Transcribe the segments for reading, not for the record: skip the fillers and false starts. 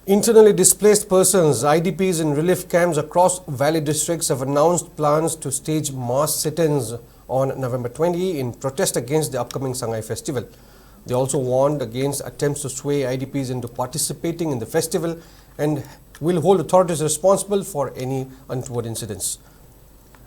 Internally displaced persons, IDPs in relief camps across valley districts have announced plans to stage mass sit-ins on November 20 in protest against the upcoming SANGAI festival. They also warned against attempts to sway IDPs into participating in the festival and will hold authorities responsible for any untoward incidents.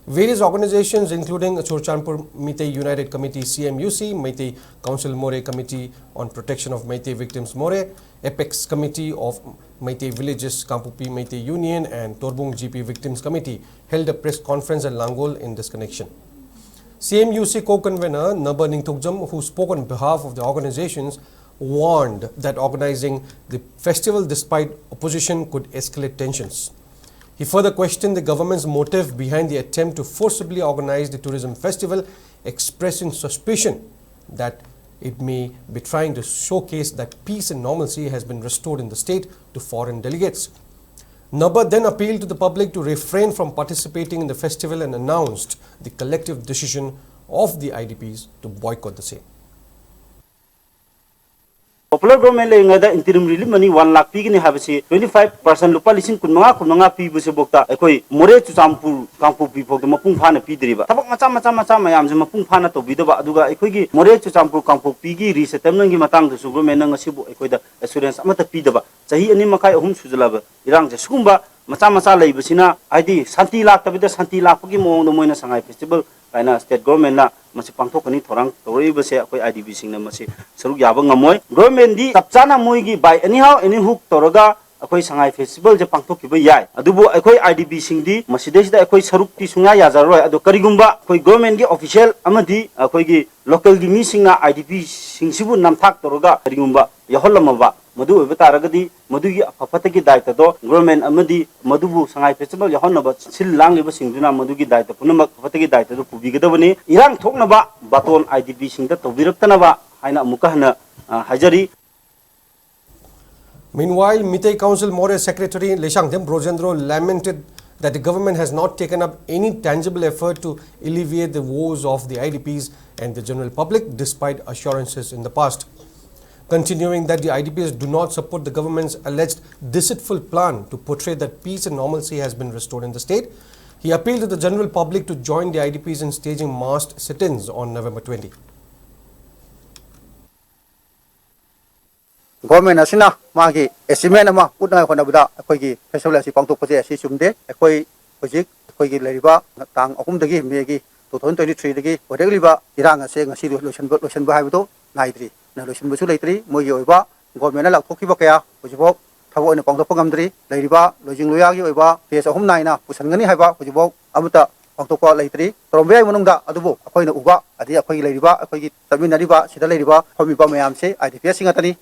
Various organizations including Churchanpur Meitei United Committee CMUC, Meitei Council More Committee on Protection of Meitei Victims More, Apex Committee of Meitei Villages Kampupi Meitei Union and Torbung GP Victims Committee held a press conference at Langol in this connection. CMUC co-convener Naba Ningthokjam, who spoke on behalf of the organizations, warned that organizing the festival despite opposition could escalate tensions. He further questioned the government's motive behind the attempt to forcibly organize the tourism festival, expressing suspicion that it may be trying to showcase that peace and normalcy has been restored in the state to foreign delegates. Naba then appealed to the public to refrain from participating in the festival and announced the collective decision of the IDPs to boycott the same. Popular government laying the interim relief money 1 lakh pigini habisi 25% lupa lising kunmanga pi busi bokta ekoi more Churchanpur Kampu pi phok mapung phana pi driba tabak macha mayam je mapung phana to bidaba aduga ekoi gi more Churchanpur Kampu pi gi resettlement gi matang su government nang asibu ekoi da assurance amata pi daba chahi ani makai ahum sujulaba irang je sugumba macha leibasina id santi lak tabida santi lak gi mo no moina SANGAI festival kaina state government na masi pangthokani thorang tori base akoi IDP sing na masi saruk yaba ngamoi government di tapchana moi gi by anyhow any hook toraga akoi SANGAI festival je pangthok ki yai adubu akoi IDP sing di masidesi da akoi saruk ti sunga ya jaroi adu karigumba akoi government gi official amadi akoi gi local gi mi sing na IDP sing sibu namthak toraga karigumba yahollamaba madu betaragadi madu gi apapata gi daita do government amadi madubu SANGAI festival yahonnaba sil langliba singduna madu gi daita punamak apapata gi daita do pubigadabani irang thoknaba baton IDP singda tobiraktanaba haina mukahna hajari. Meanwhile, Meitei Council More Secretary Leshangdem Brojendro lamented that the government has not taken up any tangible effort to alleviate the woes of the IDPs and the general public despite assurances in the past. Continuing that the IDPs do not support the government's alleged deceitful plan to portray that peace and normalcy has been restored in the state, he appealed to the general public to join the IDPs in staging massed sit-ins on November 20. Government asina magi estimate ama utna khona buda akoi gi festival asi pangtok pase asi sumde akoi hojik akoi gi leriba tang akum dagi megi 2023 dagi odegliba irang ase ngasi lotion ba haibdo naidri na lotion busu leitri mogi oiba government la thokki ba kaya hojibok thabo ina pangtok pangamdri leriba lojing loya gi oiba pes ahum naina pusangani haiba hojibok amuta pangtok leitri trombe munungda adubu akoi na uba adi akoi leriba akoi gi taminariba sida leriba homiba mayam se IDPs singatani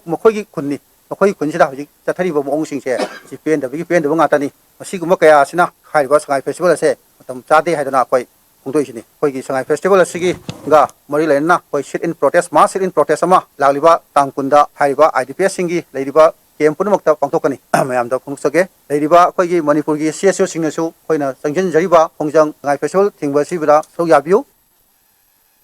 makoi kunni makoi kunsida hojik chathariba mong singse si pen da ngatani masiguma kaya sina khaiba SANGAI festival ase matam chade haidana akoi kungdoi sini koi gi SANGAI festival asigi ga mari lena koi sit in protest mass sit in protest ama lagliba tangkunda haiba IDPs singi leriba kem punamakta pangtokani mayam da khungsage leriba koi gi Manipur gi CSO singnasu koina sangjin jariba khongjang SANGAI festival thingba sibra so yabiu